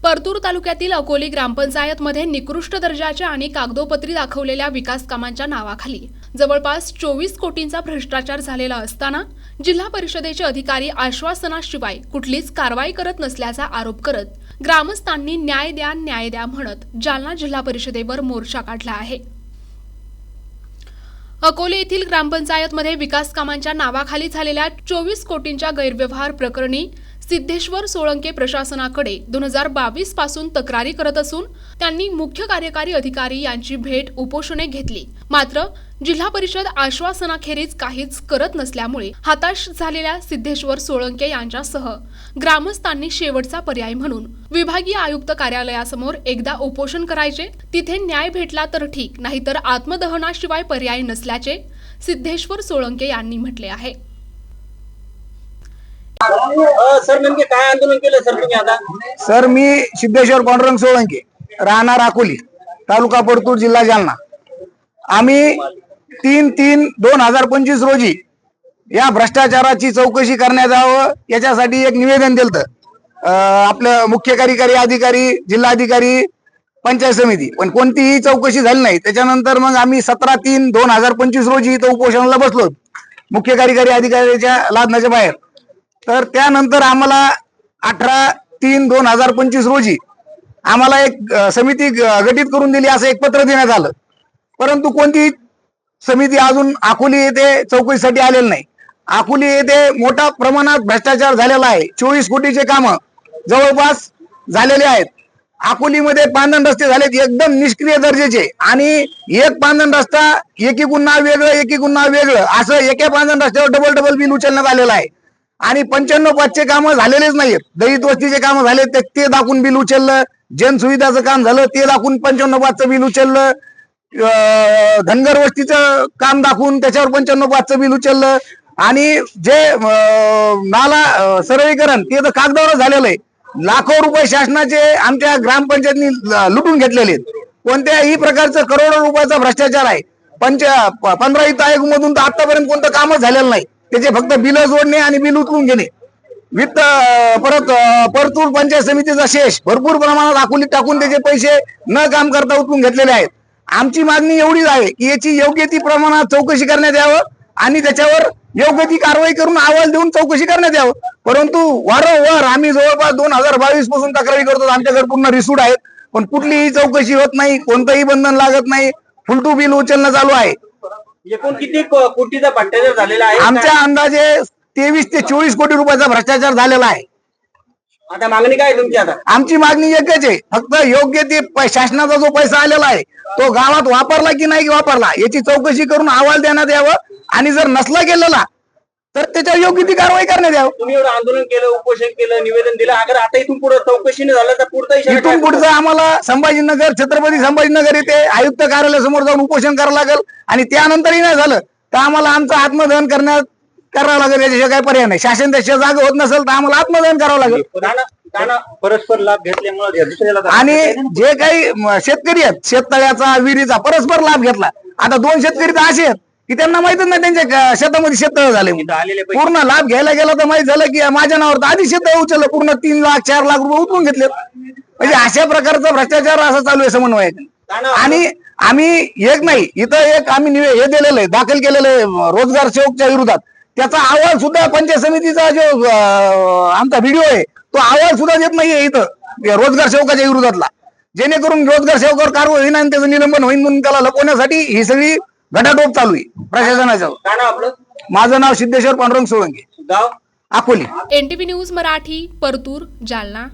परतूर तालुक्यातील अकोली ग्रामपंचायतमध्ये निकृष्ट दर्जाच्या आणि कागदोपत्री दाखवलेल्या विकास कामांच्या नावाखाली जवळपास 24 कोटींचा भ्रष्टाचार झालेला असताना जिल्हा परिषदेचे अधिकारी आश्वासनाशिवाय कुठलीच कारवाई करत नसल्याचा आरोप करत ग्रामस्थांनी न्याय द्या म्हणत जालना जिल्हा परिषदेवर मोर्चा काढला आहे। अकोले येथील ग्रामपंचायतमध्ये विकास कामांच्या नावाखाली झालेल्या 24 कोटींच्या गैरव्यवहार प्रकरणी सिद्धेश्वर सोळंके प्रशासनाकडे 2022 पासून तक्रारी करत असून त्यांनी मुख्य कार्यकारी अधिकारी यांची भेट उपोषणे घेतली। मात्र जिल्हा परिषद आश्वासनाखेरीज काहीच करत नसल्यामुळे हताश झालेल्या सिद्धेश्वर सोळंके यांच्यासह ग्रामस्थांनी शेवटचा पर्याय म्हणून विभागीय आयुक्त कार्यालयासमोर एकदा उपोषण करायचे, तिथे न्याय भेटला तर ठीक, नाहीतर आत्मदहनाशिवाय पर्याय नसल्याचे सिद्धेश्वर सोळंके यांनी म्हटले आहे। सर नेमके काय आंदोलन केलं सर तुम्ही आता? सर मी सिद्धेश्वर पांडुरंग सोळंके, राहणार अकोली, तालुका परतूर, जिल्हा जालना। आम्ही 3/3/2025 रोजी या भ्रष्टाचाराची चौकशी करण्यात यावं याच्यासाठी एक निवेदन दिलं आपलं मुख्य कार्यकारी अधिकारी, जिल्हाधिकारी, पंचायत समिती, पण कोणतीही चौकशी झाली नाही। त्याच्यानंतर मग आम्ही 17/3/2025 रोजी इथं उपोषणाला बसलो मुख्य कार्यकारी अधिकाऱ्याच्या लादण्याच्या बाहेर। तर त्यानंतर आम्हाला 18/3/2025 रोजी आम्हाला एक समिती गठीत करून दिली असं एक पत्र देण्यात आलं, परंतु कोणती समिती अजून अकोली येथे चौकशीसाठी आलेली नाही। अकोली येथे मोठ्या प्रमाणात भ्रष्टाचार झालेला आहे। 24 कोटीचे काम जवळपास झालेले आहेत। अकोलीमध्ये पांदण रस्ते झालेत एकदम निष्क्रिय दर्जाचे, आणि एक पांदण रस्ता एकीकडून नाव वेगळं असं एका पांदण रस्त्यावर डबल बिल उचलण्यात आलेलं आहे। आणि 95/5चे काम झालेलेच नाहीत। दलित वस्तीचे काम झाले ते दाखवून बिल उचललं, जनसुविधाचं काम झालं ते दाखवून 95/5चं बिल उचललं, धनगर वस्तीचं काम दाखवून त्याच्यावर 95/5चं बिल उचललं, आणि जे नाला सरळीकरण ते तर कागदावर झालेलं आहे। लाखो रुपये शासनाचे आमच्या ग्रामपंचायतनी लुटून घेतलेले आहेत। कोणत्याही प्रकारचं करोडो रुपयाचा भ्रष्टाचार आहे। 15 वित्त आयोग मधून तर आतापर्यंत कोणतं कामच झालेलं नाही। त्याचे फक्त बिल जोडणे आणि बिल उचलून घेणे। वित्त परत परतूर पंचायत समितीचा शेष भरपूर प्रमाणात अकोलीत टाकून त्याचे पैसे न काम करता उचलून घेतलेले आहेत। आमची मागणी एवढीच आहे की याची योग्य ती प्रमाणात चौकशी करण्यात यावं आणि त्याच्यावर योग्य ती कारवाई करून अहवाल देऊन चौकशी करण्यात यावं। परंतु वारंवार आम्ही जवळपास 2022 पासून तक्रारी करतो, आमच्याकडे पूर्ण रिसूट आहेत, पण कुठलीही चौकशी होत नाही, कोणतंही बंधन लागत नाही, फुलटू बिल उचलणं चालू आहे। एकूण किती कोटीचा भ्रष्टाचार झालेला आहे? आमच्या अंदाजे 23 ते 24 कोटी रुपयाचा भ्रष्टाचार झालेला आहे। आता मागणी काय तुमची? आता आमची मागणी एकच आहे, फक्त योग्य ते शासनाचा जो पैसा आलेला आहे तो गावात वापरला की नाही वापरला याची चौकशी करून अहवाल देण्यात यावं, आणि जर नसला गेलेला तर त्याच्यावर योग्य ती कारवाई करण्यात यावं। तुम्ही एवढं आंदोलन केलं, उपोषण केलं, निवेदन दिलं, अगर आता इथून पुढे चौकशी नाही झालं तर इथून पुढचं आम्हाला संभाजीनगर, छत्रपती संभाजीनगर येथे आयुक्त कार्यालयासमोर जाऊन उपोषण करावं लागेल, आणि त्यानंतरही नाही झालं तर आम्हाला आमचं आत्मदहन करावं लागेल। याच्याशिवाय काही पर्याय नाही। शासन त्याच्या जागा होत नसेल तर आम्हाला आत्मदहन करावं लागेल। परस्पर लाभ घेतल्यामुळे आणि जे काही शेतकरी आहेत शेततळ्याचा, विहिरीचा परस्पर लाभ घेतला। आता 2 शेतकरी तर असे आहेत की त्यांना माहितच नाही त्यांच्या शेतामध्ये शेततळ झाले। पूर्ण लाभ घ्यायला गेला तर माहित झालं की माझ्या नावावर तर आधी शेततळ उचललं, पूर्ण 3 लाख 4 लाख रुपये उचलून घेतले। म्हणजे अशा प्रकारचा भ्रष्टाचार असा चालू आहे समन्वय। आणि आम्ही एक नाही, इथं एक आम्ही हे दिलेलं आहे, दाखल केलेलं आहे रोजगार सेवकच्या विरोधात। त्याचा अहवाल सुद्धा पंचायत समितीचा जो आमचा व्हिडिओ आहे तो अहवाल सुद्धा देत नाहीये इथं रोजगार सेवकाच्या विरोधातला, जेणेकरून रोजगार सेवकावर कारवाई होईल आणि त्याचं निलंबन होईल म्हणून त्याला लपवण्यासाठी ही सगळी घटाटोप चालू आहे प्रशासनाचं। माझं नाव सिद्धेश्वर पांडुरंग सोळंके, गाव अकोली। NTV news Marathi, Partur, Jalna.